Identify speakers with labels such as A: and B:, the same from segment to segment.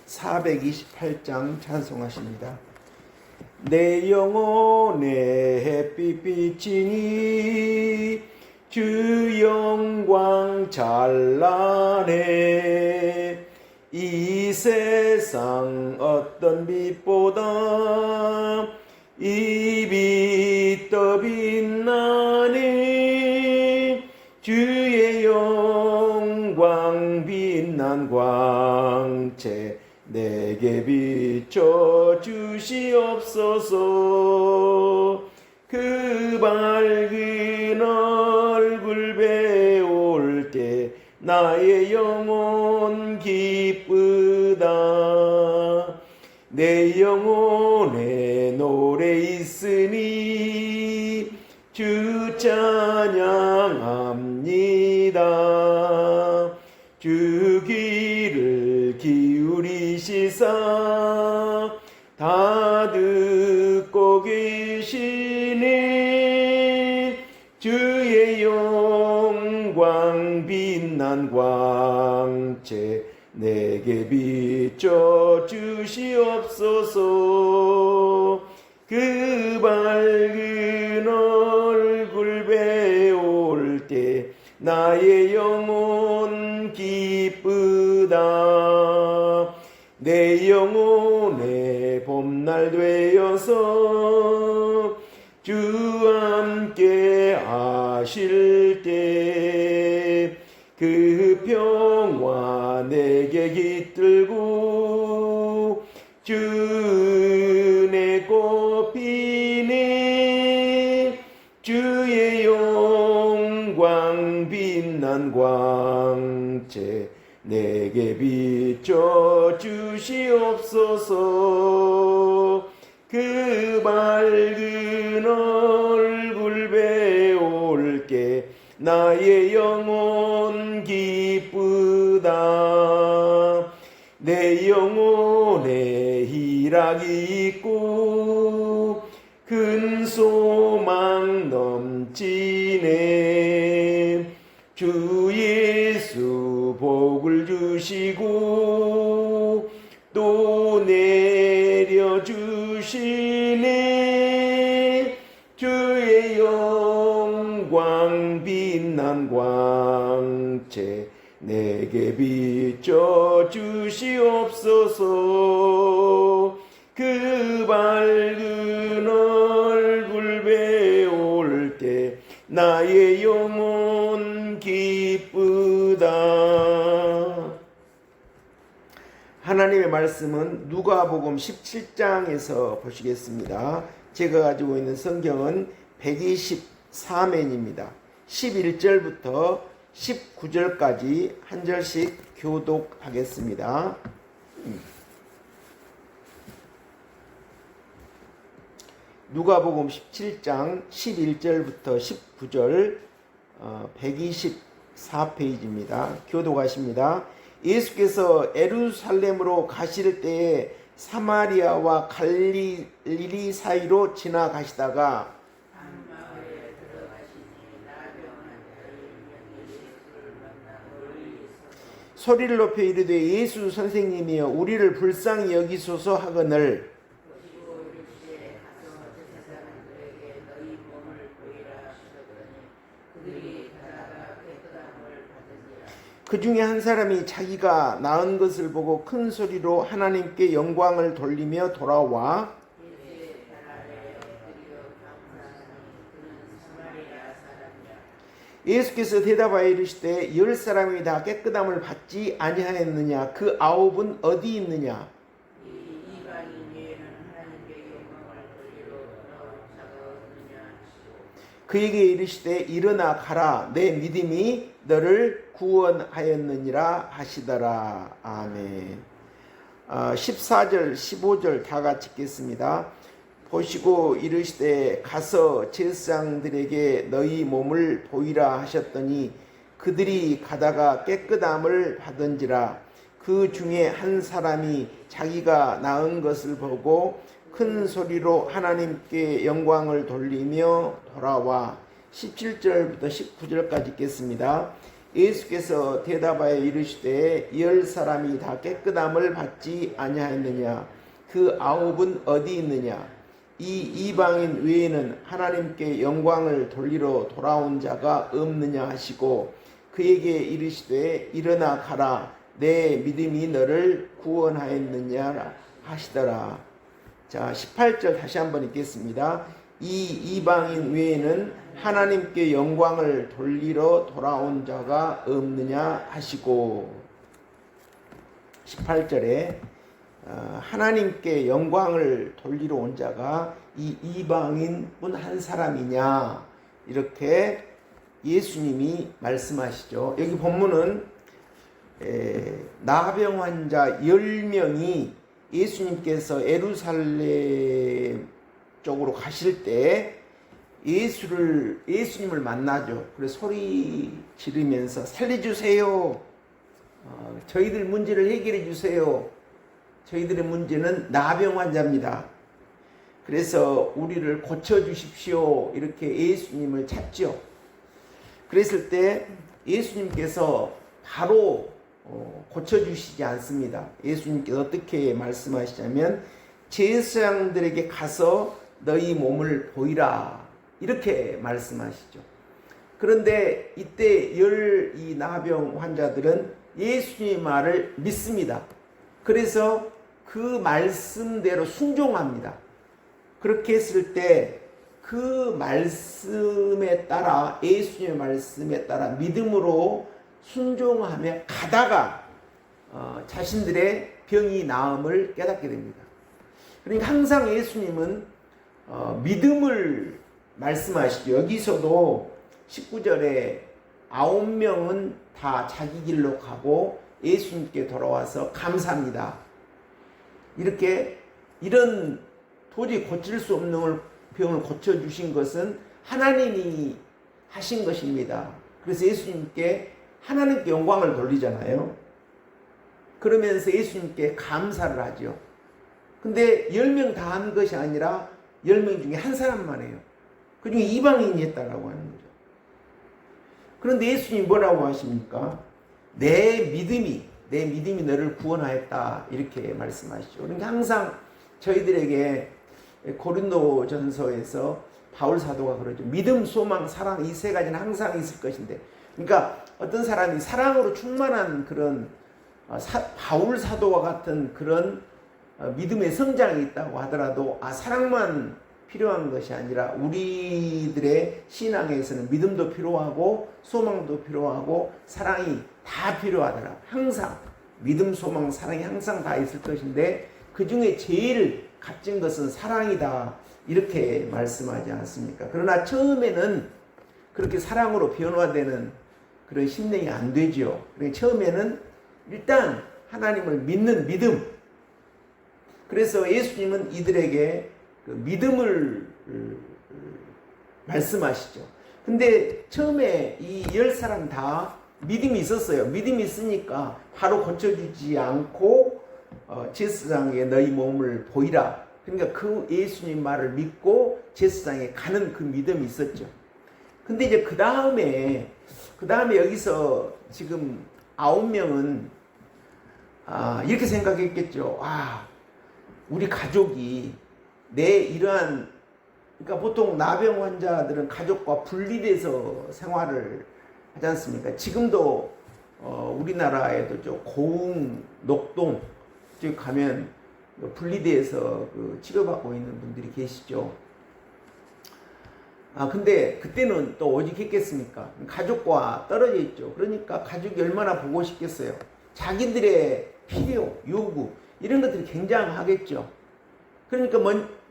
A: 428장 찬송하십니다. 내 영혼의 햇빛 비치니 주 영광 찬란해. 이 세상 어떤 빛보다 이 빛 더 빛나네. 주의 영광 빛난 광채 내게 비춰 주시옵소서. 그 밝은 얼굴 배울 때 나의 영혼 기쁘다. 내 영혼에 노래 있으니 주 찬양합니다. 주 귀를 기울이시사 다 듣고 계시네. 주의 영광 빛난 광채 내게 비춰 주시옵소서. 그 밝은 얼굴 배울 때 나의 영혼 기쁘다. 내 영혼의 봄날 되어서 주 함께 하실 때 그 평화 내게 깃들고 주 내 꽃 피네. 주의 영광 빛난 광채 내게 비춰 주시옵소서. 그 밝은 얼굴 배울 때 나의 영혼 기쁘다. 내 영혼에 희락이 있고 큰 소망 넘치네. 주 예수 복을 주시고 또 내려주시네. 주의 영광 빛난 광채 내게 비춰 주시옵소서. 그 밝은 얼굴 배울 때 나의 영혼 기쁘다. 하나님의 말씀은 누가복음 17장에서 보시겠습니다. 제가 가지고 있는 성경은 124면입니다. 11절부터 19절까지 한 절씩 교독하겠습니다. 누가복음 17장 11절부터 19절 124페이지입니다. 교독하십니다. 예수께서 예루살렘으로 가실 때에 사마리아와 갈릴리 사이로 지나가시다가 소리를 높여 이르되 예수 선생님이여 우리를 불쌍히 여기소서 하거늘 그 중에 한 사람이 자기가 낳은 것을 보고 큰 소리로 하나님께 영광을 돌리며 돌아와 예수께서 대답하여 이르시되 10사람이 다 깨끗함을 받지 아니하였느냐? 그 9은 어디 있느냐? 그에게 이르시되 일어나 가라 내 믿음이 너를 구원하였느니라 하시더라. 아멘. 14절 15절 다 같이 읽겠습니다. 보시고 이르시되 가서 제사장들에게 너희 몸을 보이라 하셨더니 그들이 가다가 깨끗함을 받은지라. 그 중에 한 사람이 자기가 낳은 것을 보고 큰 소리로 하나님께 영광을 돌리며 돌아와 17절부터 19절까지 읽겠습니다. 예수께서 대답하여 이르시되 10사람이 다 깨끗함을 받지 아니하였느냐? 그 9은 어디 있느냐? 이 이방인 외에는 하나님께 영광을 돌리러 돌아온 자가 없느냐 하시고 그에게 이르시되 일어나 가라, 내 믿음이 너를 구원하였느냐 하시더라. 자, 18절 다시 한번 읽겠습니다. 이 이방인 외에는 하나님께 영광을 돌리러 돌아온 자가 없느냐 하시고, 18절에 하나님께 영광을 돌리러 온 자가 이 이방인뿐 한 사람이냐, 이렇게 예수님이 말씀하시죠. 여기 본문은 나병 환자 10명이 예수님께서 예루살렘 쪽으로 가실 때 예수님을 만나죠. 그래서 소리 지르면서 살려주세요. 저희들 문제를 해결해 주세요. 저희들의 문제는 나병 환자입니다. 그래서 우리를 고쳐주십시오. 이렇게 예수님을 찾죠. 그랬을 때 예수님께서 바로 고쳐주시지 않습니다. 예수님께서 어떻게 말씀하시냐면 제사장들에게 가서 너희 몸을 보이라, 이렇게 말씀하시죠. 그런데 이때 이 나병 환자들은 예수님의 말을 믿습니다. 그래서 그 말씀대로 순종합니다. 그렇게 했을 때 그 말씀에 따라, 예수님의 말씀에 따라 믿음으로 순종하며 가다가 자신들의 병이 나음을 깨닫게 됩니다. 그러니까 항상 예수님은 믿음을 말씀하시죠. 여기서도 19절에 9명은 다 자기 길로 가고 예수님께 돌아와서 감사합니다. 이런 도저히 고칠 수 없는 병을 고쳐주신 것은 하나님이 하신 것입니다. 그래서 하나님께 영광을 돌리잖아요. 그러면서 예수님께 감사를 하죠. 근데 10명 다 한 것이 아니라 10명 중에 한 사람만 해요. 그 중에 이방인이 했다라고 하는 거죠. 그런데 예수님이 뭐라고 하십니까? 내 믿음이 너를 구원하였다, 이렇게 말씀하시죠. 그러니까 항상 저희들에게 고린도전서에서 바울 사도가 그러죠. 믿음, 소망, 사랑, 이 세 가지는 항상 있을 것인데, 그러니까 어떤 사람이 사랑으로 충만한 그런 바울 사도와 같은 그런 믿음의 성장이 있다고 하더라도 사랑만 필요한 것이 아니라 우리들의 신앙에서는 믿음도 필요하고 소망도 필요하고 사랑이 다 필요하더라. 항상 믿음, 소망, 사랑이 항상 다 있을 것인데 그 중에 제일 값진 것은 사랑이다, 이렇게 말씀하지 않습니까? 그러나 처음에는 그렇게 사랑으로 변화되는 그런 심령이 안 되죠. 그러니까 처음에는 일단 하나님을 믿는 믿음. 그래서 예수님은 이들에게 그 믿음을 말씀하시죠. 근데 처음에 이 10사람 다 믿음이 있었어요. 믿음이 있으니까 바로 고쳐주지 않고 제사장에 너희 몸을 보이라. 그러니까 그 예수님 말을 믿고 제사장에 가는 그 믿음이 있었죠. 근데 이제 그 다음에 여기서 지금 9명은 이렇게 생각했겠죠. 우리 가족이 그러니까 보통 나병 환자들은 가족과 분리돼서 생활을 하지 않습니까? 지금도 우리나라에도 저 고흥, 녹동 쪽 가면 분리돼서 치료받고 있는 분들이 계시죠. 근데 그때는 또 오직 했겠습니까? 가족과 떨어져 있죠. 그러니까 가족이 얼마나 보고 싶겠어요. 자기들의 필요, 요구 이런 것들이 굉장하겠죠. 그러니까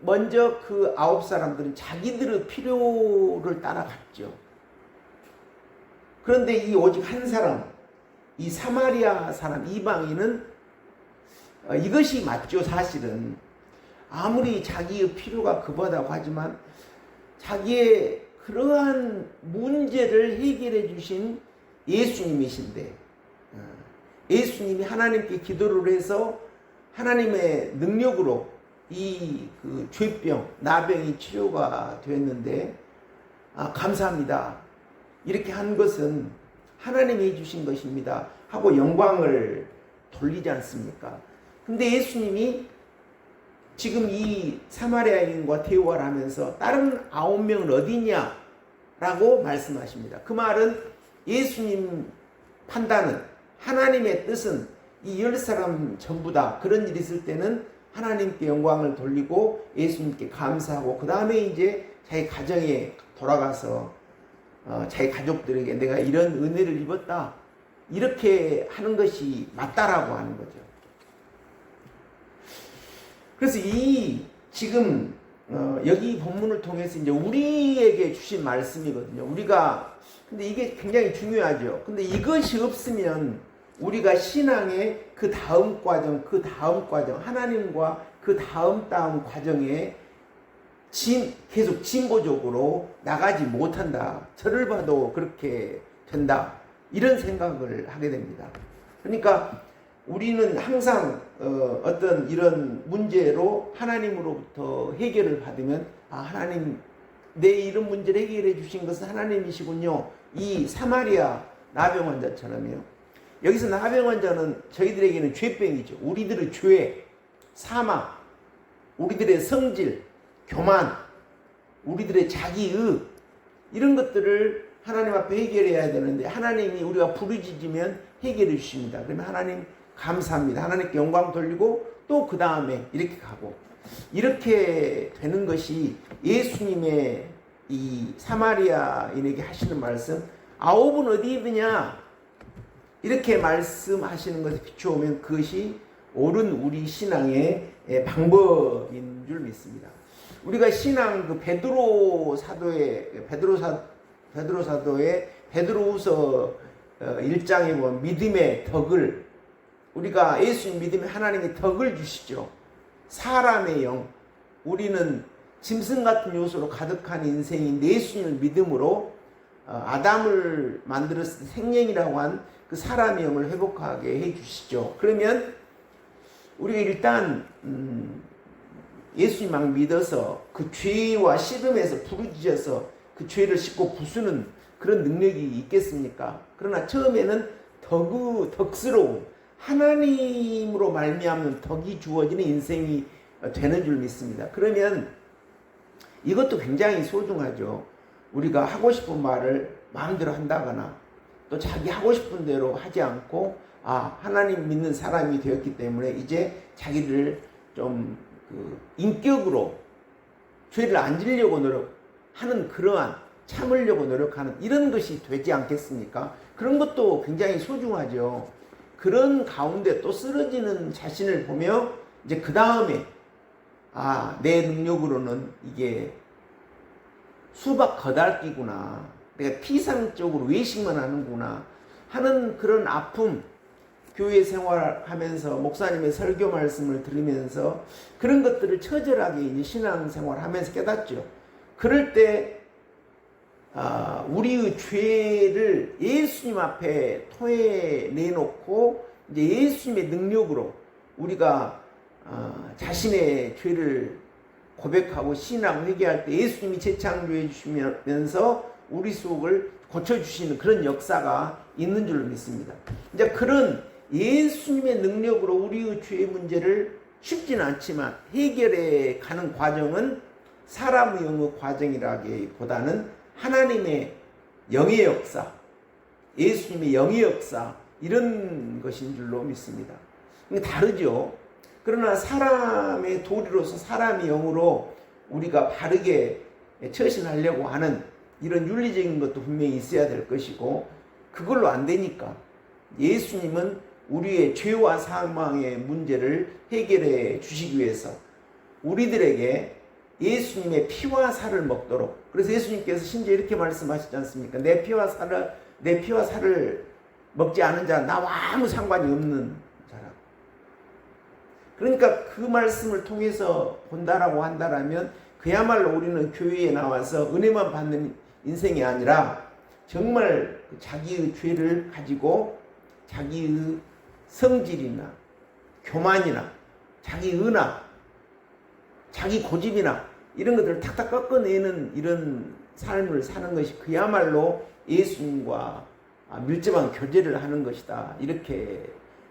A: 먼저 그 9사람들은 자기들의 필요를 따라갔죠. 그런데 이 오직 한 사람, 이 사마리아 사람, 이방인은 이것이 맞죠. 사실은 아무리 자기의 필요가 급하다고 하지만 자기의 그러한 문제를 해결해 주신 예수님이신데, 예수님이 하나님께 기도를 해서 하나님의 능력으로 이 죄병, 나병이 치료가 됐는데 감사합니다. 이렇게 한 것은 하나님이 해주신 것입니다 하고 영광을 돌리지 않습니까? 근데 예수님이 지금 이 사마리아인과 대화를 하면서 다른 9명은 어디냐? 라고 말씀하십니다. 그 말은 예수님 판단은, 하나님의 뜻은 이 10사람 전부 다 그런 일이 있을 때는 하나님께 영광을 돌리고 예수님께 감사하고 그 다음에 이제 자기 가정에 돌아가서 자기 가족들에게 내가 이런 은혜를 입었다 이렇게 하는 것이 맞다라고 하는 거죠. 그래서 이 지금 여기 본문을 통해서 이제 우리에게 주신 말씀이거든요. 근데 이게 굉장히 중요하죠. 근데 이것이 없으면 우리가 신앙의 그 다음 과정, 하나님과 그 다음 과정에 계속 진보적으로 나가지 못한다. 저를 봐도 그렇게 된다. 이런 생각을 하게 됩니다. 그러니까 우리는 항상 어떤 이런 문제로 하나님으로부터 해결을 받으면 하나님 내 이런 문제를 해결해 주신 것은 하나님이시군요. 이 사마리아 나병 환자처럼요. 여기서 나병 환자는 저희들에게는 죄병이죠. 우리들의 죄, 사망, 우리들의 성질, 교만, 우리들의 자기의 이런 것들을 하나님 앞에 해결해야 되는데 하나님이 우리가 부르짖으면 해결해 주십니다. 그러면 하나님 감사합니다. 하나님께 영광 돌리고 또 그 다음에 이렇게 가고 이렇게 되는 것이 예수님의 이 사마리아인에게 하시는 말씀 9은 어디 있느냐 이렇게 말씀하시는 것에 비추어보면 그것이 옳은 우리 신앙의 방법인 줄 믿습니다. 우리가 신앙 그 베드로 사도의 베드로후서 1장에 보면 믿음의 덕을 우리가 예수님 믿으면 하나님의 덕을 주시죠. 사람의 영, 우리는 짐승 같은 요소로 가득한 인생인데 예수님을 믿음으로 아담을 만들었을 때 생명이라고 한 그 사람의 영을 회복하게 해주시죠. 그러면 우리가 일단 예수님 막 믿어서 그 죄와 씨름에서 부르짖어서 그 죄를 씻고 부수는 그런 능력이 있겠습니까? 그러나 처음에는 덕스러움, 하나님으로 말미암는 덕이 주어지는 인생이 되는 줄 믿습니다. 그러면 이것도 굉장히 소중하죠. 우리가 하고 싶은 말을 마음대로 한다거나 또 자기 하고 싶은 대로 하지 않고 하나님 믿는 사람이 되었기 때문에 이제 자기를 좀 인격으로 죄를 안 지려고 노력하는 그러한 참으려고 노력하는 이런 것이 되지 않겠습니까? 그런 것도 굉장히 소중하죠. 그런 가운데 또 쓰러지는 자신을 보며 이제 그 다음에 내 능력으로는 이게 수박 거달기구나. 내가 피상적으로 외식만 하는구나 하는 그런 아픔, 교회 생활하면서 목사님의 설교 말씀을 들으면서 그런 것들을 처절하게 이제 신앙생활하면서 깨닫죠. 그럴 때 우리의 죄를 예수님 앞에 토해내놓고 이제 예수님의 능력으로 우리가 자신의 죄를 고백하고 신앙 회개할 때 예수님이 재창조해 주시면서 우리 속을 고쳐주시는 그런 역사가 있는 줄로 믿습니다. 이제 그런 예수님의 능력으로 우리의 죄의 문제를 쉽지는 않지만 해결해 가는 과정은 사람의 영의 과정이라기보다는 하나님의 영의 역사, 예수님의 영의 역사 이런 것인 줄로 믿습니다. 다르죠. 그러나 사람의 도리로서 사람의 영으로 우리가 바르게 처신하려고 하는 이런 윤리적인 것도 분명히 있어야 될 것이고 그걸로 안 되니까 예수님은 우리의 죄와 사망의 문제를 해결해 주시기 위해서 우리들에게 예수님의 피와 살을 먹도록 그래서 예수님께서 심지어 이렇게 말씀하시지 않습니까? 내 피와 살을 먹지 않은 자 나와 아무 상관이 없는 자라. 그러니까 그 말씀을 통해서 본다라고 한다라면 그야말로 우리는 교회에 나와서 은혜만 받는 인생이 아니라 정말 자기의 죄를 가지고 자기의 성질이나 교만이나 자기 은하, 자기 고집이나 이런 것들을 탁탁 꺾어내는 이런 삶을 사는 것이 그야말로 예수님과 밀접한 교제를 하는 것이다. 이렇게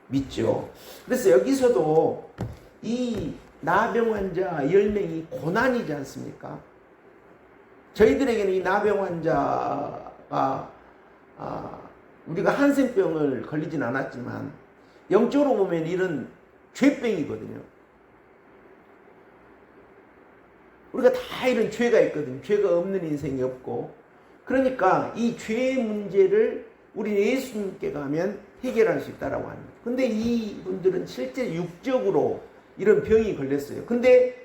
A: 믿죠. 그래서 여기서도 이 나병 환자 10명이 고난이지 않습니까? 저희들에게는 이 나병 환자가 우리가 한센병을 걸리진 않았지만 영적으로 보면 이런 죄병이거든요. 우리가 다 이런 죄가 있거든요. 죄가 없는 인생이 없고, 그러니까 이 죄의 문제를 우리 예수님께 가면 해결할 수 있다라고 합니다. 근데 이분들은 실제 육적으로 이런 병이 걸렸어요. 근데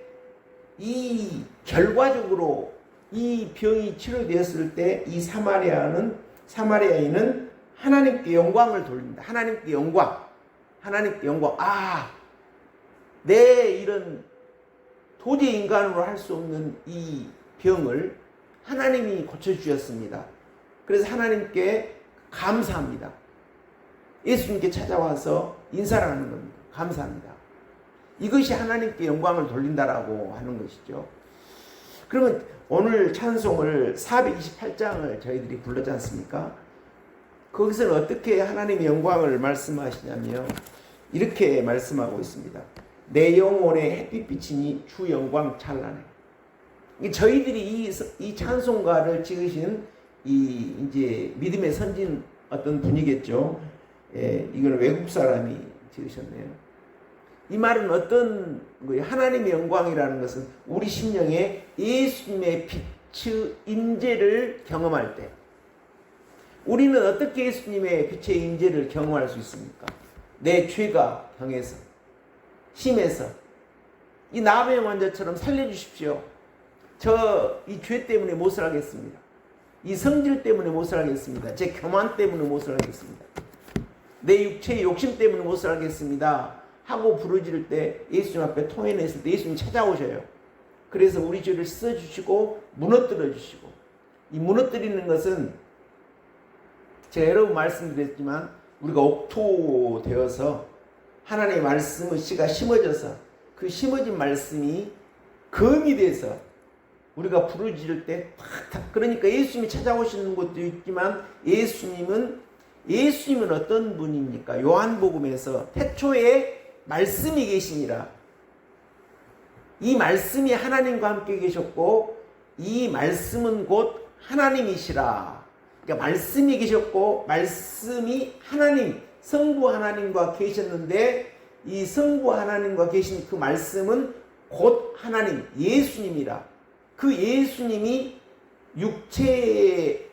A: 이 결과적으로 이 병이 치료되었을 때 이 사마리아인은 하나님께 영광을 돌립니다. 하나님께 영광. 내 이런 도저히 인간으로 할 수 없는 이 병을 하나님이 고쳐주셨습니다. 그래서 하나님께 감사합니다. 예수님께 찾아와서 인사를 하는 겁니다. 감사합니다. 이것이 하나님께 영광을 돌린다라고 하는 것이죠. 그러면 오늘 찬송을 428장을 저희들이 불렀지 않습니까? 거기서는 어떻게 하나님의 영광을 말씀하시냐면 이렇게 말씀하고 있습니다. 내 영혼의 햇빛 비치니 주 영광 찬란해. 저희들이 이 찬송가를 찍으신 이제 믿음의 선진 어떤 분이겠죠. 이거는 외국 사람이 지으셨네요. 이 말은 어떤 거예요? 하나님의 영광이라는 것은 우리 심령에 예수님의 빛의 임재를 경험할 때, 우리는 어떻게 예수님의 빛의 임재를 경험할 수 있습니까? 내 죄가 병해서, 심해서 이 나병 환자처럼 살려주십시오. 저 이 죄 때문에 못을 하겠습니다. 이 성질 때문에 못을 하겠습니다. 제 교만 때문에 못을 하겠습니다. 내 육체의 욕심 때문에 못을 하겠습니다 하고 부르짖을 때, 예수님 앞에 토해냈을 때 예수님 찾아오셔요. 그래서 우리 죄를 씻어주시고 무너뜨려 주시고, 이 무너뜨리는 것은 제가 여러 번 말씀드렸지만 우리가 옥토되어서 하나님의 말씀의 씨가 심어져서 그 심어진 말씀이 검이 돼서 우리가 부르짖을 때 탁탁, 그러니까 예수님이 찾아오시는 것도 있지만 예수님은 어떤 분입니까? 요한복음에서 태초에 말씀이 계시니라. 이 말씀이 하나님과 함께 계셨고 이 말씀은 곧 하나님이시라. 그러니까 말씀이 계셨고 말씀이 하나님, 성부 하나님과 계셨는데 이 성부 하나님과 계신 그 말씀은 곧 하나님, 예수님이라. 그 예수님이 육체의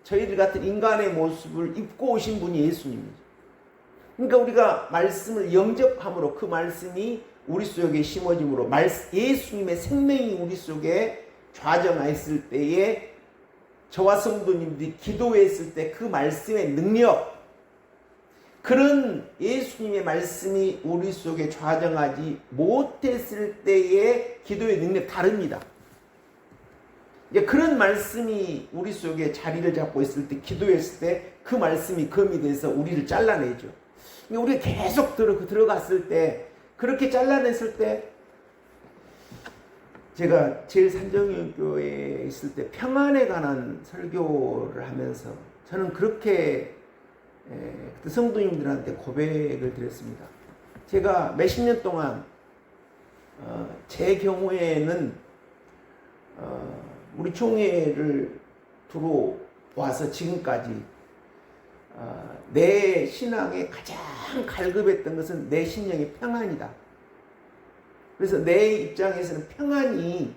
A: 저희들 같은 인간의 모습을 입고 오신 분이 예수님이죠. 그러니까 우리가 말씀을 영접함으로 그 말씀이 우리 속에 심어짐으로 예수님의 생명이 우리 속에 좌정하였을 때에 저와 성도님들이 기도했을 때 그 말씀의 능력, 그런 예수님의 말씀이 우리 속에 좌정하지 못했을 때의 기도의 능력 다릅니다. 그런 말씀이 우리 속에 자리를 잡고 있을 때, 기도했을 때 그 말씀이 검이 돼서 우리를 잘라내죠. 우리가 계속 들어갔을 때, 그렇게 잘라냈을 때, 제가 제일 산정교회에 있을 때 평안에 관한 설교를 하면서 저는 그렇게 성도님들한테 고백을 드렸습니다. 제가 몇십 년 동안 제 경우에는 우리 총회를 들어와서 지금까지 내 신앙에 가장 갈급했던 것은 내 심령의 평안이다. 그래서 내 입장에서는 평안이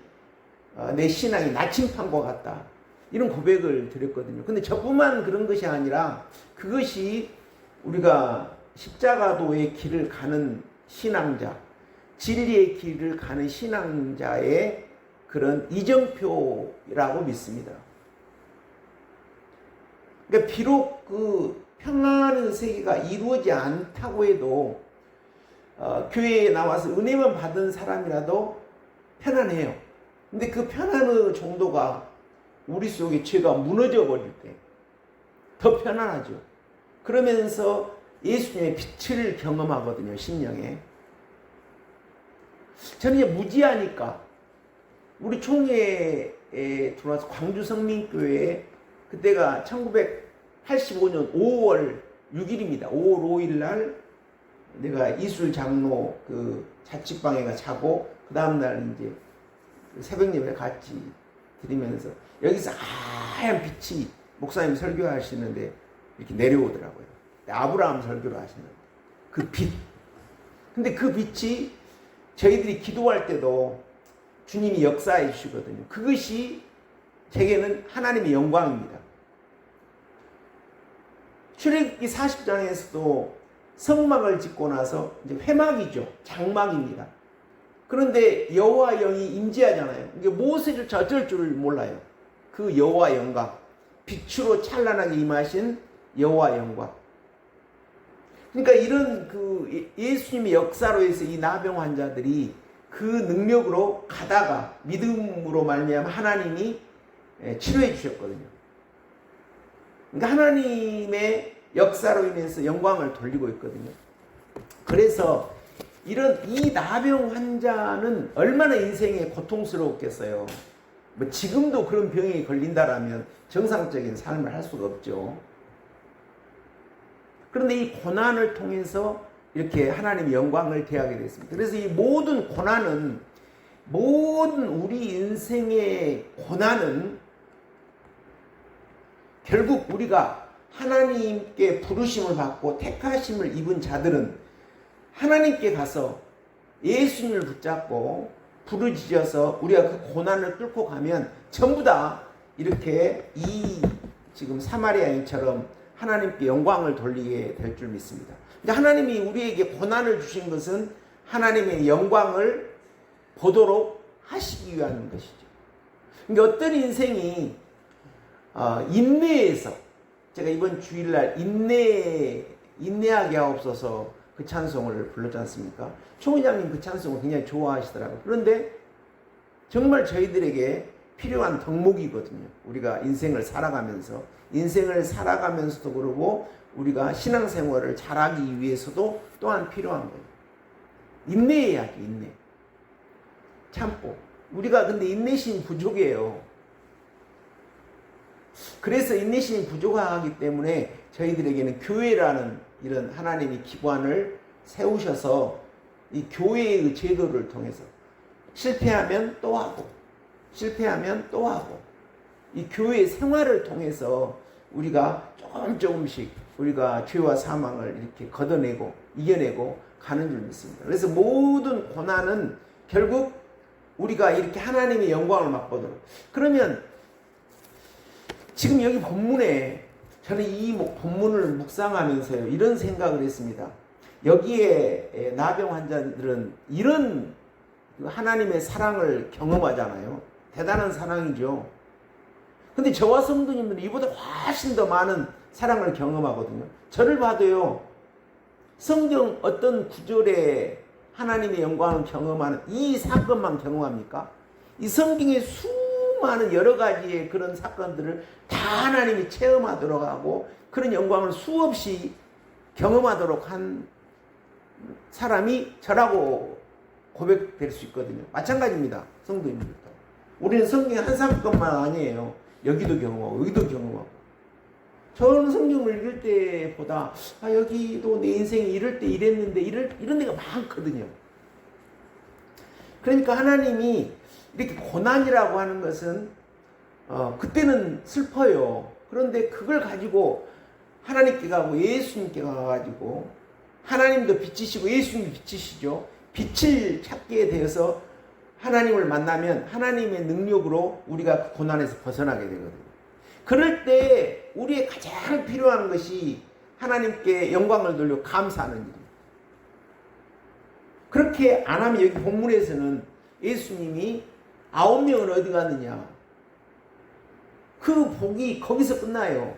A: 내 신앙이 나침판과 같다. 이런 고백을 드렸거든요. 근데 저뿐만 그런 것이 아니라 그것이 우리가 십자가도의 길을 가는 신앙자, 진리의 길을 가는 신앙자의 그런 이정표라고 믿습니다. 그러니까 비록 그 평안의 세계가 이루어지지 않다고 해도 교회에 나와서 은혜만 받은 사람이라도 편안해요. 근데 그 편안의 정도가 우리 속에 죄가 무너져 버릴 때 더 편안하죠. 그러면서 예수님의 빛을 경험하거든요, 심령에. 저는 이제 무지하니까 우리 총회에 들어와서 광주 성민교회에, 그때가 85년 5월 6일입니다. 5월 5일 날 내가 이술 장로 그 자취방에 자고 그 다음날 이제 새벽 예배 같이 드리면서 여기서 하얀 빛이 목사님 설교하시는데 이렇게 내려오더라고요. 아브라함 설교를 하시는데 그 빛. 근데 그 빛이 저희들이 기도할 때도 주님이 역사해 주시거든요. 그것이 제게는 하나님의 영광입니다. 출애굽기 40장에서도 성막을 짓고 나서 이제 회막이죠. 장막입니다. 그런데 여호와 영이 임재하잖아요. 이게 모세조차 어쩔 줄 몰라요. 그 여호와 영광, 빛으로 찬란하게 임하신 여호와 영광. 그러니까 이런 그 예수님의 역사로 해서 이 나병 환자들이 그 능력으로 가다가 믿음으로 말미암아 하나님이 치료해 주셨거든요. 그러니까 하나님의 역사로 인해서 영광을 돌리고 있거든요. 그래서 이런 이 나병 환자는 얼마나 인생에 고통스러웠겠어요. 뭐 지금도 그런 병에 걸린다라면 정상적인 삶을 할 수가 없죠. 그런데 이 고난을 통해서 이렇게 하나님의 영광을 대하게 됐습니다. 그래서 이 모든 고난은, 모든 우리 인생의 고난은 결국 우리가 하나님께 부르심을 받고 택하심을 입은 자들은 하나님께 가서 예수님을 붙잡고 부르짖어서 우리가 그 고난을 뚫고 가면 전부 다 이렇게 이 지금 사마리아인처럼 하나님께 영광을 돌리게 될 줄 믿습니다. 하나님이 우리에게 고난을 주신 것은 하나님의 영광을 보도록 하시기 위한 것이죠. 그러니까 어떤 인생이 인내에서, 제가 이번 주일날 인내하게 하옵소서 그 찬송을 불렀지 않습니까? 총회장님 그 찬송을 굉장히 좋아하시더라고요. 그런데 정말 저희들에게 필요한 덕목이거든요. 우리가 인생을 살아가면서도 그러고 우리가 신앙생활을 잘하기 위해서도 또한 필요한 거예요. 인내해야죠. 인내. 참고. 우리가 근데 인내심이 부족해요. 그래서 인내심이 부족하기 때문에 저희들에게는 교회라는 이런 하나님의 기관을 세우셔서 이 교회의 제도를 통해서 실패하면 또 하고 이 교회 생활을 통해서 우리가 조금씩 우리가 죄와 사망을 이렇게 걷어내고 이겨내고 가는 줄 믿습니다. 그래서 모든 고난은 결국 우리가 이렇게 하나님의 영광을 맛보도록. 그러면 지금 여기 본문에 저는 이 본문을 묵상하면서요 이런 생각을 했습니다. 여기에 나병 환자들은 이런 하나님의 사랑을 경험하잖아요. 대단한 사랑이죠. 근데 저와 성도님들은 이보다 훨씬 더 많은 사랑을 경험하거든요. 저를 봐도요, 성경 어떤 구절에 하나님의 영광을 경험하는 이 사건만 경험합니까? 이 성경의 수많은 여러 가지의 그런 사건들을 다 하나님이 체험하도록 하고 그런 영광을 수없이 경험하도록 한 사람이 저라고 고백될 수 있거든요. 마찬가지입니다. 성도님들도. 우리는 성경의 한 사건만 아니에요. 여기도 경험하고 여기도 경험하고. 저는 성경을 읽을 때보다 여기도 내 인생이 이럴 때 이랬는데 이런 데가 많거든요. 그러니까 하나님이 이렇게 고난이라고 하는 것은 그때는 슬퍼요. 그런데 그걸 가지고 하나님께 가고 예수님께 가가지고 하나님도 빛이시고 예수님도 빛이시죠. 빛을 찾게 되어서 하나님을 만나면 하나님의 능력으로 우리가 그 고난에서 벗어나게 되거든요. 그럴 때 우리의 가장 필요한 것이 하나님께 영광을 돌려 감사하는 일입니다. 그렇게 안 하면 여기 본문에서는 예수님이 9명은 어디 갔느냐? 그 복이 거기서 끝나요.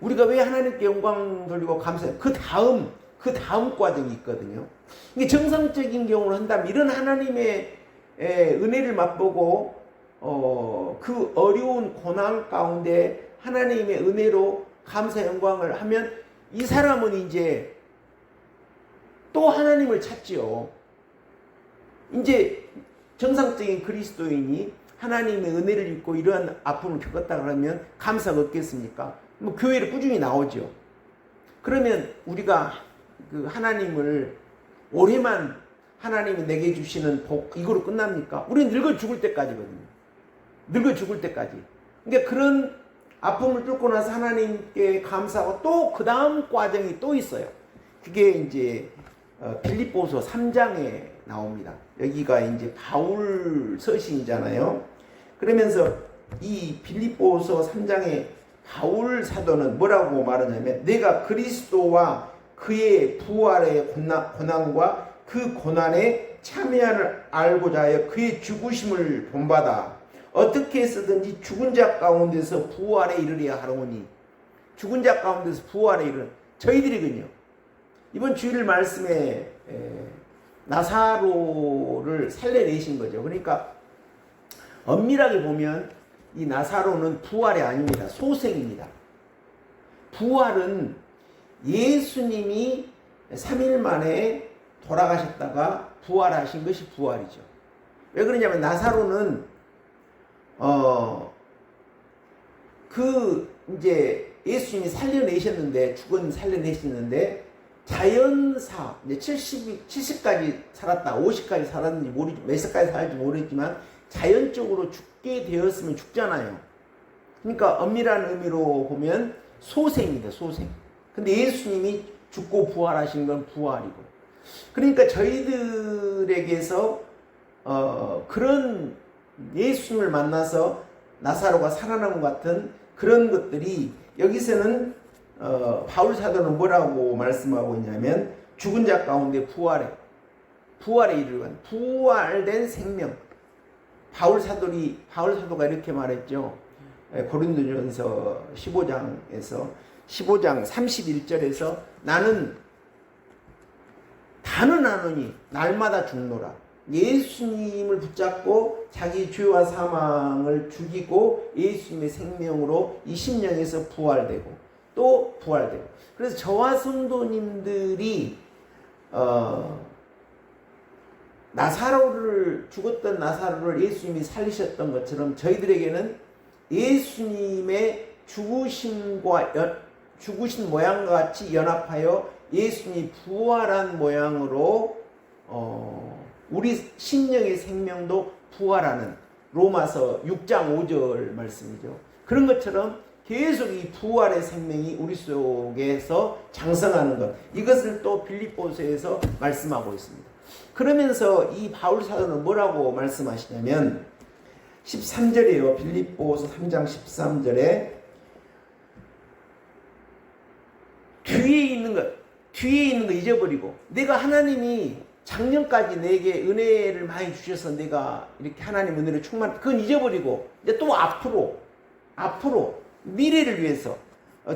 A: 우리가 왜 하나님께 영광 돌리고 감사해요? 그 다음 과정이 있거든요. 이게 정상적인 경우를 한다면 이런 하나님의 은혜를 맛보고 그 어려운 고난 가운데 하나님의 은혜로 감사 영광을 하면 이 사람은 이제 또 하나님을 찾지요. 이제 정상적인 그리스도인이 하나님의 은혜를 입고 이러한 아픔을 겪었다 그러면 감사가 없겠습니까? 뭐 교회를 꾸준히 나오죠. 그러면 우리가 그 하나님을 올해만 하나님이 내게 주시는 복 이거로 끝납니까? 우리는 늙어 죽을 때까지거든요. 늙어 죽을 때까지. 그러니까 그런 아픔을 뚫고 나서 하나님께 감사하고 또 그 다음 과정이 또 있어요. 그게 이제 빌립보서 3장에 나옵니다. 여기가 이제 바울 서신이잖아요. 그러면서 이 빌립보서 3장에 바울 사도는 뭐라고 말하냐면 내가 그리스도와 그의 부활의 고난과 그 고난에 참여함을 알고자 하여 그의 죽으심을 본받아 어떻게 해서든지 죽은 자 가운데서 부활에 이르려 하노니. 죽은 자 가운데서 부활에 이르는 저희들이군요. 이번 주일 말씀에 나사로를 살려내신 거죠. 그러니까 엄밀하게 보면 이 나사로는 부활이 아닙니다. 소생입니다. 부활은 예수님이 3일 만에 돌아가셨다가 부활하신 것이 부활이죠. 왜 그러냐면 나사로는 이제 예수님이 살려내셨는데, 살려내셨는데, 자연사, 이제 70까지 살았다, 50까지 살았는지 몇 살까지 살았는지 모르겠지만, 자연적으로 죽게 되었으면 죽잖아요. 그러니까 엄밀한 의미로 보면 소생입니다, 소생. 근데 예수님이 죽고 부활하신 건 부활이고. 그러니까 저희들에게서, 그런 예수님을 만나서 나사로가 살아난 것 같은 그런 것들이 여기서는 바울 사도는 뭐라고 말씀하고 있냐면 죽은 자 가운데 부활에 이르는 부활된 생명. 바울 사도가 이렇게 말했죠. 고린도전서 15장 31절에서 나는 단언하노니 날마다 죽노라. 예수님을 붙잡고 자기 죄와 사망을 죽이고 예수님의 생명으로 이 심령에서 부활되고 또 부활되고. 그래서 저와 성도님들이 죽었던 나사로를 예수님이 살리셨던 것처럼 저희들에게는 예수님의 죽으신 모양과 같이 연합하여 예수님이 부활한 모양으로 우리 심령의 생명도 부활하는 로마서 6장 5절 말씀이죠. 그런 것처럼 계속 이 부활의 생명이 우리 속에서 장성하는 것, 이것을 또 빌립보서에서 말씀하고 있습니다. 그러면서 이 바울 사도는 뭐라고 말씀하시냐면 13절이에요. 빌립보서 3장 13절에 뒤에 있는 거 잊어버리고, 내가 하나님이 작년까지 내게 은혜를 많이 주셔서 내가 이렇게 하나님 은혜를 그건 잊어버리고 이제 또 앞으로 미래를 위해서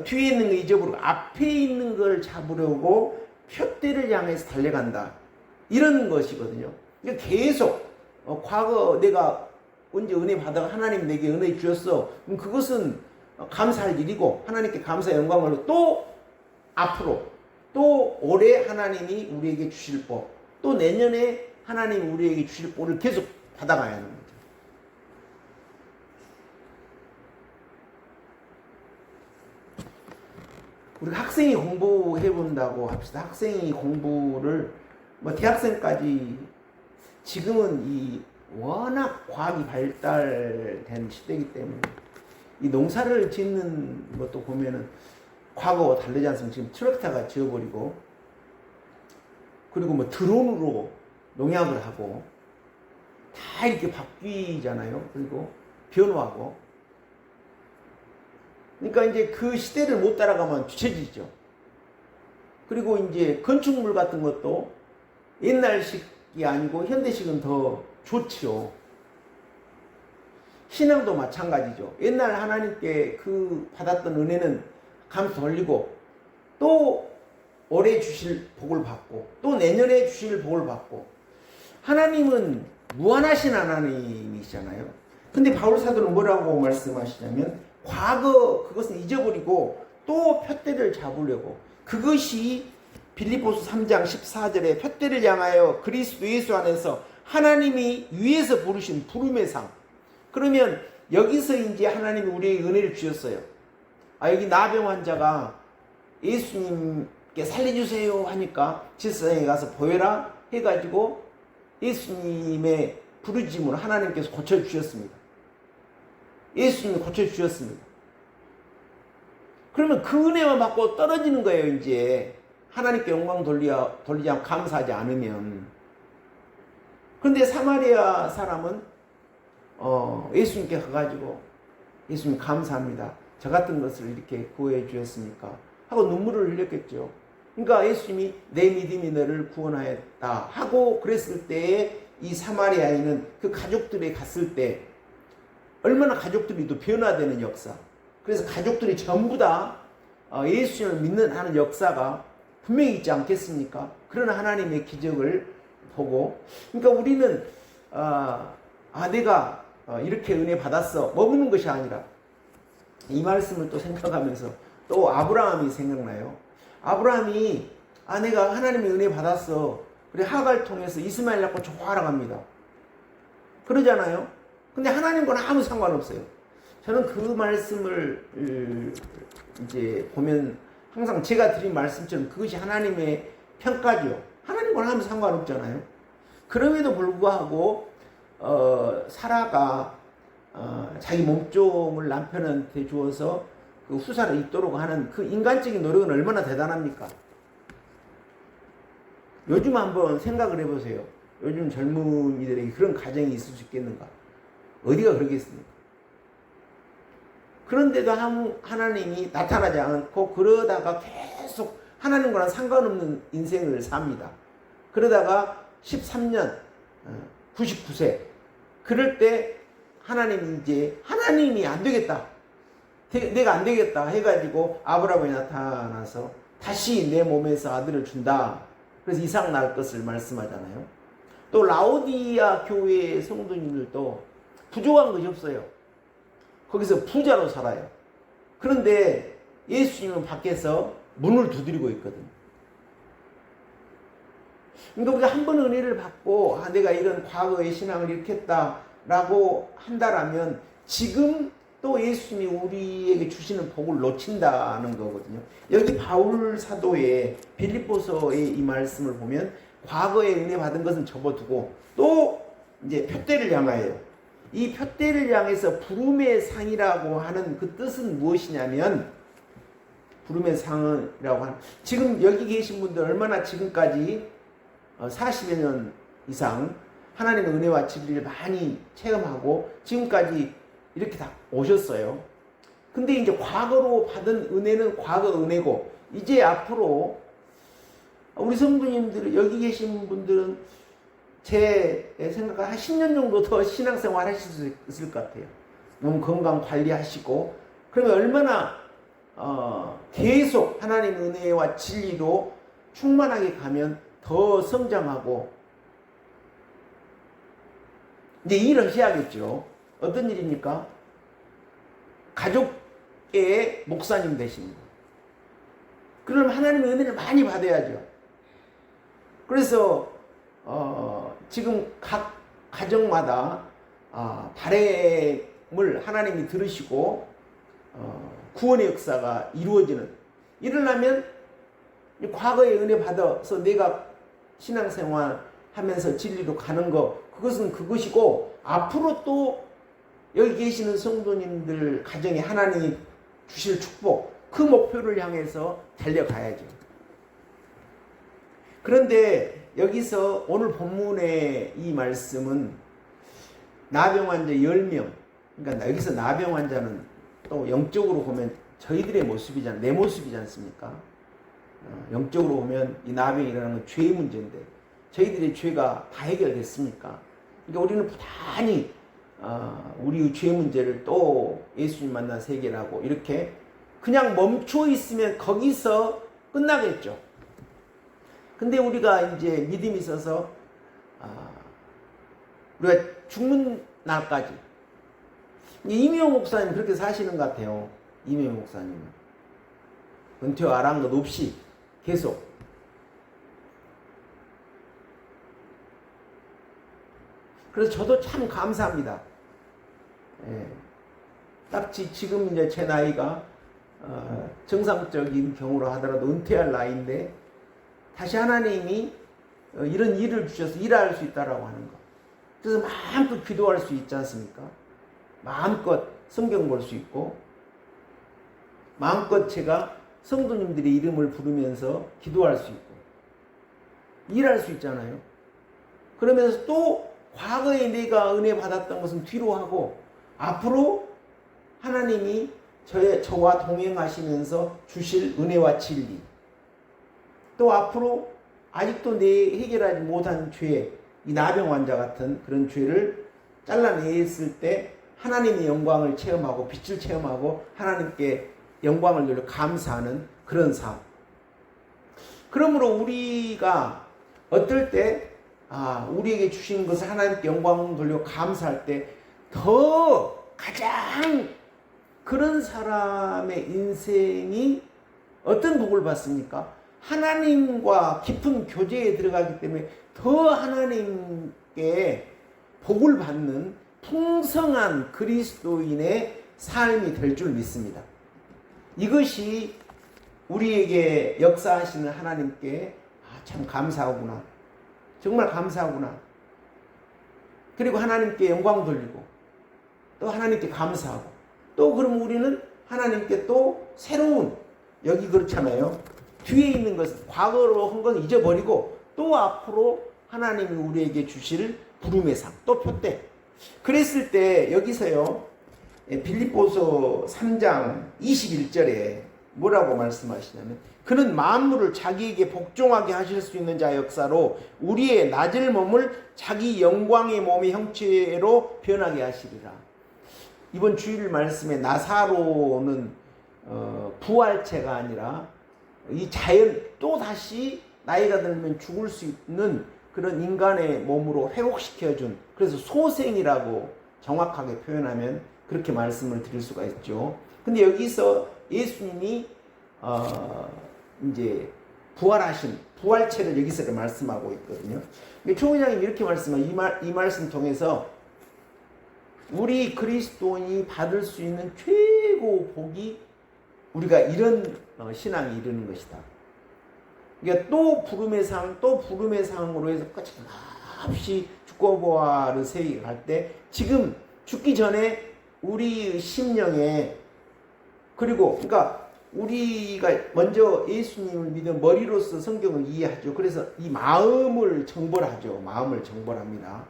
A: 뒤에 있는 거 잊어버리고 앞에 있는 걸 잡으려고 표대를 향해서 달려간다, 이런 것이거든요. 그러니까 계속 과거 내가 언제 은혜 받아가 하나님 내게 은혜 주셨어, 그럼 그것은 감사할 일이고 하나님께 감사 영광을 또 앞으로 또 올해 하나님이 우리에게 주실 복, 또 내년에 하나님 우리에게 주실 복을 계속 받아가야 하는 거죠. 우리가 학생이 공부해 본다고 합시다. 학생이 공부를 대학생까지, 지금은 이 워낙 과학이 발달된 시대이기 때문에 이 농사를 짓는 것도 보면은 과거와 다르지 않습니까? 지금 트랙터가 지어버리고, 그리고 드론으로 농약을 하고 다 이렇게 바뀌잖아요. 그리고 변화하고. 그러니까 이제 그 시대를 못 따라가면 뒤처지죠. 그리고 이제 건축물 같은 것도 옛날식이 아니고 현대식은 더 좋죠. 신앙도 마찬가지죠. 옛날 하나님께 그 받았던 은혜는 감사 돌리고 또 올해 주실 복을 받고 또 내년에 주실 복을 받고, 하나님은 무한하신 하나님이시잖아요. 근데 바울 사도는 뭐라고 말씀하시냐면 과거 그것은 잊어버리고 또 푯대를 잡으려고, 그것이 빌립보서 3장 14절에 푯대를 향하여 그리스도 예수 안에서 하나님이 위에서 부르신 부름의 상, 그러면 여기서 이제 하나님이 우리에게 은혜를 주셨어요. 여기 나병 환자가 예수님께 살려주세요 하니까 제사장에 가서 보여라 해가지고 예수님의 부르심으로 하나님께서 고쳐주셨습니다. 예수님이 고쳐주셨습니다. 그러면 그 은혜만 받고 떨어지는 거예요. 이제 하나님께 영광 돌리지 않고 감사하지 않으면. 그런데 사마리아 사람은 예수님께 가가지고 예수님 감사합니다. 저 같은 것을 이렇게 구해 주셨으니까 하고 눈물을 흘렸겠죠. 그러니까 예수님이 내 믿음이 너를 구원하였다 하고 그랬을 때에 이 사마리아인은 그 가족들이 갔을 때 얼마나 가족들이 또 변화되는 역사. 그래서 가족들이 전부 다 예수님을 믿는 하는 역사가 분명히 있지 않겠습니까? 그런 하나님의 기적을 보고, 그러니까 우리는 내가 이렇게 은혜 받았어 머무는 것이 아니라 이 말씀을 또 생각하면서 또 아브라함이 생각나요. 아브라함이 내가 하나님의 은혜 받았어. 그래 하가를 통해서 이스마엘 낳고 좋아하러 갑니다. 그러잖아요. 근데 하나님과는 아무 상관없어요. 저는 그 말씀을 이제 보면 항상 제가 드린 말씀처럼 그것이 하나님의 평가죠. 하나님과는 아무 상관없잖아요. 그럼에도 불구하고 사라가 자기 몸종을 남편한테 주어서 그 후사를 잇도록 하는 그 인간적인 노력은 얼마나 대단합니까? 요즘 한번 생각을 해보세요. 요즘 젊은이들에게 그런 가정이 있을 수 있겠는가? 어디가 그러겠습니까? 그런데도 하나님이 나타나지 않고 그러다가 계속 하나님과는 상관없는 인생을 삽니다. 그러다가 13년, 99세 그럴 때 하나님이 안 되겠다. 내가 안 되겠다 해가지고 아브라함이 나타나서 다시 내 몸에서 아들을 준다. 그래서 이삭 낳을 것을 말씀하잖아요. 또 라오디아 교회의 성도님들도 부족한 것이 없어요. 거기서 부자로 살아요. 그런데 예수님은 밖에서 문을 두드리고 있거든요. 그러니까 우리가 한 번 은혜를 받고 내가 이런 과거의 신앙을 이렇게 했다라고 한다라면 지금 또 예수님이 우리에게 주시는 복을 놓친다는 거거든요. 여기 바울 사도의 빌립보서의 이 말씀을 보면 과거에 은혜 받은 것은 접어두고 또 이제 표대를 향하여 이 표대를 향해서 부름의 상이라고 하는 그 뜻은 무엇이냐면 부름의 상이라고 하는 지금 여기 계신 분들 얼마나 지금까지 40여 년 이상 하나님의 은혜와 진리를 많이 체험하고 지금까지 이렇게 다 오셨어요. 근데 이제 과거로 받은 은혜는 과거 은혜고 이제 앞으로 우리 성도님들 여기 계신 분들은 제 생각에 한 10년 정도 더 신앙생활 하실 수 있을 것 같아요. 너무 건강 관리하시고 그러면 얼마나 계속 하나님의 은혜와 진리로 충만하게 가면 더 성장하고 이제 일을 해야겠죠. 어떤 일입니까? 가족의 목사님 되십니다. 그럼 하나님의 은혜를 많이 받아야죠. 그래서 지금 각 가정마다 바램을 하나님이 들으시고 구원의 역사가 일어나면 과거의 은혜 받아서 내가 신앙생활 하면서 진리로 가는 거 그것은 그것이고 앞으로 또 여기 계시는 성도님들 가정에 하나님이 주실 축복 그 목표를 향해서 달려가야죠. 그런데 여기서 오늘 본문의 이 말씀은 나병 환자 10명 그러니까 여기서 나병 환자는 또 영적으로 보면 저희들의 모습이잖아요. 내 모습이지 않습니까? 영적으로 보면 이 나병이 일어나는 건 죄의 문제인데 저희들의 죄가 다 해결됐습니까? 그러니까 우리는 부단히 우리의 죄 문제를 또 예수님 만나서 해결하고 이렇게 그냥 멈춰 있으면 거기서 끝나겠죠. 근데 우리가 이제 믿음이 있어서 우리가 죽는 날까지 이미호 목사님 그렇게 사시는 것 같아요. 이미호 목사님은 은퇴 아랑것 없이 계속 그래서 저도 참 감사합니다. 예, 딱지 지금 이제 제 나이가 정상적인 경우로 하더라도 은퇴할 나이인데 다시 하나님이 이런 일을 주셔서 일할 수 있다라고 하는 것. 그래서 마음껏 기도할 수 있지 않습니까? 마음껏 성경 볼 수 있고 마음껏 제가 성도님들의 이름을 부르면서 기도할 수 있고 일할 수 있잖아요. 그러면서 또 과거에 내가 은혜 받았던 것은 뒤로 하고 앞으로 하나님이 저와 동행하시면서 주실 은혜와 진리, 또 앞으로 아직도 내 해결하지 못한 죄, 이 나병 환자 같은 그런 죄를 잘라냈을 때 하나님의 영광을 체험하고 빛을 체험하고 하나님께 영광을 돌려 감사하는 그런 삶. 그러므로 우리가 어떨 때 우리에게 주신 것을 하나님께 영광 돌려 감사할 때 더 가장 그런 사람의 인생이 어떤 복을 받습니까? 하나님과 깊은 교제에 들어가기 때문에 더 하나님께 복을 받는 풍성한 그리스도인의 삶이 될 줄 믿습니다. 이것이 우리에게 역사하시는 하나님께 참 감사하구나. 정말 감사하구나. 그리고 하나님께 영광 돌리고 또 하나님께 감사하고 또 그럼 우리는 하나님께 또 새로운, 여기 그렇잖아요. 뒤에 있는 것, 과거로 한 건 잊어버리고 또 앞으로 하나님이 우리에게 주실 부름의 상, 또 표대. 그랬을 때 여기서요, 빌립보서 3장 21절에 뭐라고 말씀하시냐면, 그는 만물을 자기에게 복종하게 하실 수 있는 자 역사로 우리의 낮을 몸을 자기 영광의 몸의 형체로 변하게 하시리라. 이번 주일 말씀에 나사로는 부활체가 아니라 이 자연, 또 다시 나이가 들면 죽을 수 있는 그런 인간의 몸으로 회복시켜준, 그래서 소생이라고 정확하게 표현하면 그렇게 말씀을 드릴 수가 있죠. 근데 여기서 예수님이 이제 부활하신 부활체를 여기서 말씀하고 있거든요. 초 회장님이 이렇게 말씀하면 이 말씀 통해서 우리 그리스도인이 받을 수 있는 최고 복이 우리가 이런 신앙이 이르는 것이다. 그러니까 또 부름의 상, 또 부름의 상으로 해서 끝없이 죽고 부활을 세계 갈 때, 지금 죽기 전에 우리 심령에, 그리고 그러니까 우리가 먼저 예수님을 믿어 머리로서 성경을 이해하죠. 그래서 이 마음을 정벌하죠. 마음을 정벌합니다.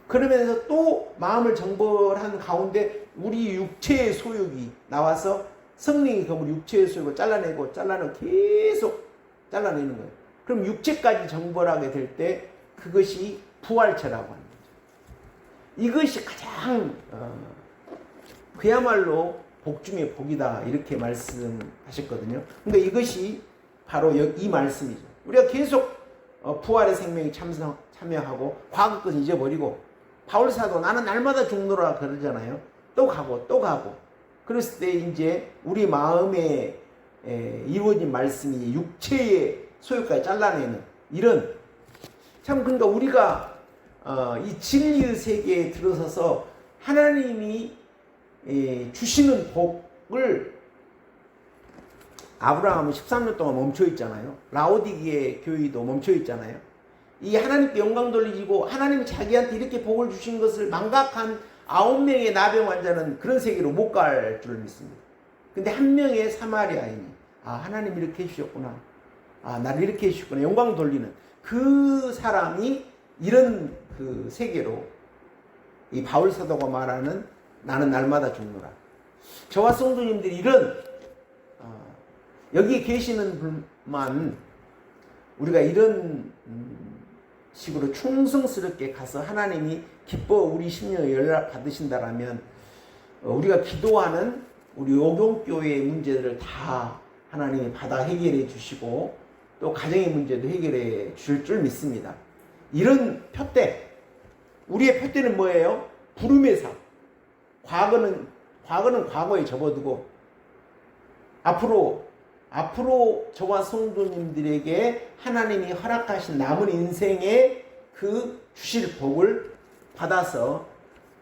A: 그러면서 또 마음을 정벌한 가운데 우리 육체의 소욕이 나와서 성령이 그 육체의 소욕을 잘라내고 계속 잘라내는 거예요. 그럼 육체까지 정벌하게 될 때 그것이 부활체라고 하는 거죠. 이것이 가장 그야말로 복 중에 복이다, 이렇게 말씀하셨거든요. 근데 이것이 바로 이 말씀이죠. 우리가 계속 부활의 생명에 참여하고 과거 것은 잊어버리고, 바울사도 나는 날마다 죽노라 그러잖아요. 또 가고 그랬을 때 이제 우리 마음에 이루어진 말씀이 육체의 소욕까지 잘라내는 이런, 참 그러니까 우리가 이 진리의 세계에 들어서서 하나님이 주시는 복을, 아브라함은 13년 동안 멈춰 있잖아요. 라오디게 교회도 멈춰 있잖아요. 이 하나님께 영광 돌리고 하나님이 자기한테 이렇게 복을 주신 것을 망각한 9명의 나병 환자는 그런 세계로 못 갈 줄 믿습니다. 근데 한 명의 사마리아인이 하나님 이렇게 해주셨구나, 나를 이렇게 해주셨구나, 영광 돌리는 그 사람이 이런 그 세계로, 이 바울 사도가 말하는 나는 날마다 죽노라. 저와 성도님들이 이런 여기 계시는 분만 우리가 이런 식으로 충성스럽게 가서 하나님이 기뻐 우리 심령에 연락 받으신다라면 우리가 기도하는 우리 오경교회의 문제들을 다 하나님이 받아 해결해 주시고 또 가정의 문제도 해결해 주실 줄 믿습니다. 이런 표대, 우리의 표대는 뭐예요? 부름의 삶. 과거는 과거에 접어두고 앞으로 저와 성도님들에게 하나님이 허락하신 남은 인생의 그 주실 복을 받아서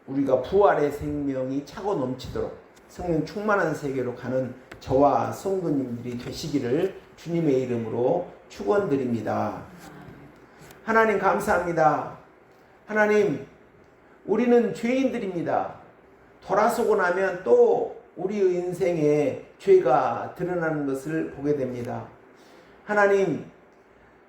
A: 우리가 부활의 생명이 차고 넘치도록 성령 충만한 세계로 가는 저와 성도님들이 되시기를 주님의 이름으로 축원드립니다. 하나님 감사합니다. 하나님, 우리는 죄인들입니다. 돌아서고 나면 또 우리의 인생에 죄가 드러나는 것을 보게 됩니다. 하나님,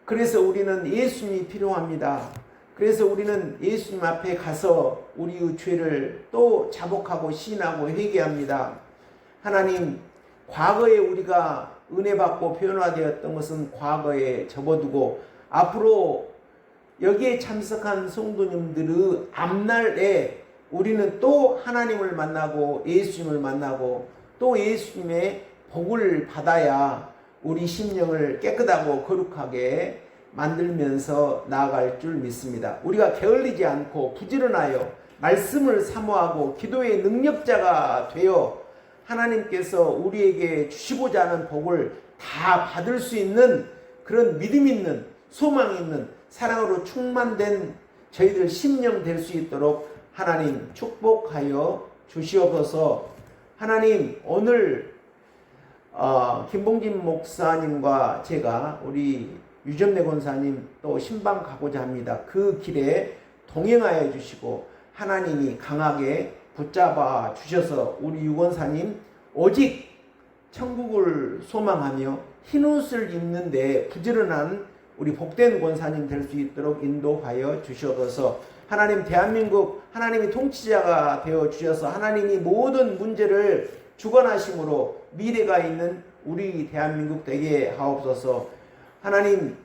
A: 그래서 우리는 예수님이 필요합니다. 그래서 우리는 예수님 앞에 가서 우리의 죄를 또 자복하고 시인하고 회개합니다. 하나님, 과거에 우리가 은혜 받고 변화되었던 것은 과거에 접어두고 앞으로 여기에 참석한 성도님들의 앞날에 우리는 또 하나님을 만나고 예수님을 만나고 또 예수님의 복을 받아야 우리 심령을 깨끗하고 거룩하게 만들면서 나아갈 줄 믿습니다. 우리가 게을리지 않고 부지런하여 말씀을 사모하고 기도의 능력자가 되어 하나님께서 우리에게 주시고자 하는 복을 다 받을 수 있는 그런 믿음 있는 소망 있는 사랑으로 충만된 저희들 심령 될 수 있도록 하나님 축복하여 주시옵소서. 하나님, 오늘 김봉진 목사님과 제가 우리 유점래 권사님 또 신방 가고자 합니다. 그 길에 동행하여 주시고 하나님이 강하게 붙잡아 주셔서 우리 유권사님 오직 천국을 소망하며 흰옷을 입는데 부지런한 우리 복된 권사님 될 수 있도록 인도하여 주시옵소서. 하나님, 대한민국 하나님이 통치자가 되어 주셔서 하나님이 모든 문제를 주관하심으로 미래가 있는 우리 대한민국 되게 하옵소서. 하나님,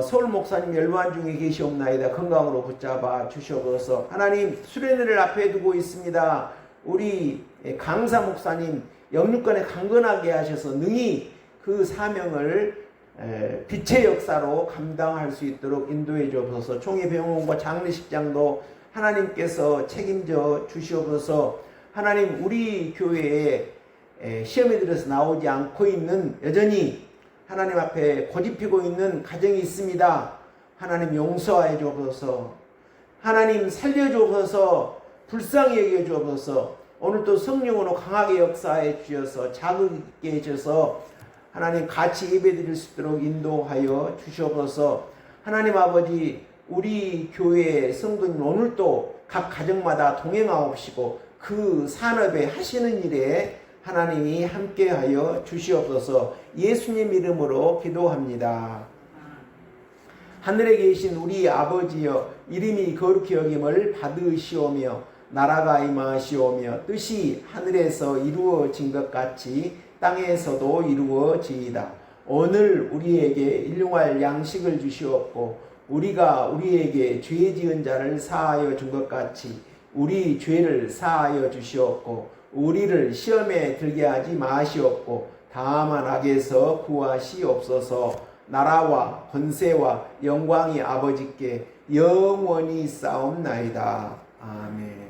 A: 서울 목사님 열반 중에 계시옵나이다. 건강으로 붙잡아 주시옵소서. 하나님, 수련회를 앞에 두고 있습니다. 우리 강사 목사님 영육간에 강건하게 하셔서 능히 그 사명을 빛의 역사로 감당할 수 있도록 인도해 주옵소서. 총회병원과 장례식장도 하나님께서 책임져 주시옵소서. 하나님, 우리 교회에 시험에 들어서 나오지 않고 있는 여전히 하나님 앞에 고집피고 있는 가정이 있습니다. 하나님 용서해 주옵소서. 하나님 살려 주옵소서. 불쌍히 여겨 주옵소서. 오늘도 성령으로 강하게 역사해 주셔서 자극 있게 해주셔서 하나님 같이 예배드릴 수 있도록 인도하여 주시옵소서. 하나님 아버지, 우리 교회 성도님 오늘도 각 가정마다 동행하옵시고 그 산업에 하시는 일에 하나님이 함께하여 주시옵소서. 예수님 이름으로 기도합니다. 하늘에 계신 우리 아버지여, 이름이 거룩히 여김을 받으시오며 나라가 임하시오며 뜻이 하늘에서 이루어진 것 같이 땅에서도 이루어지이다. 오늘 우리에게 일용할 양식을 주시옵고 우리가 우리에게 죄 지은 자를 사하여 준 것 같이 우리 죄를 사하여 주시옵고 우리를 시험에 들게 하지 마시옵고 다만 악에서 구하시옵소서. 나라와 권세와 영광이 아버지께 영원히 싸움나이다. 아멘.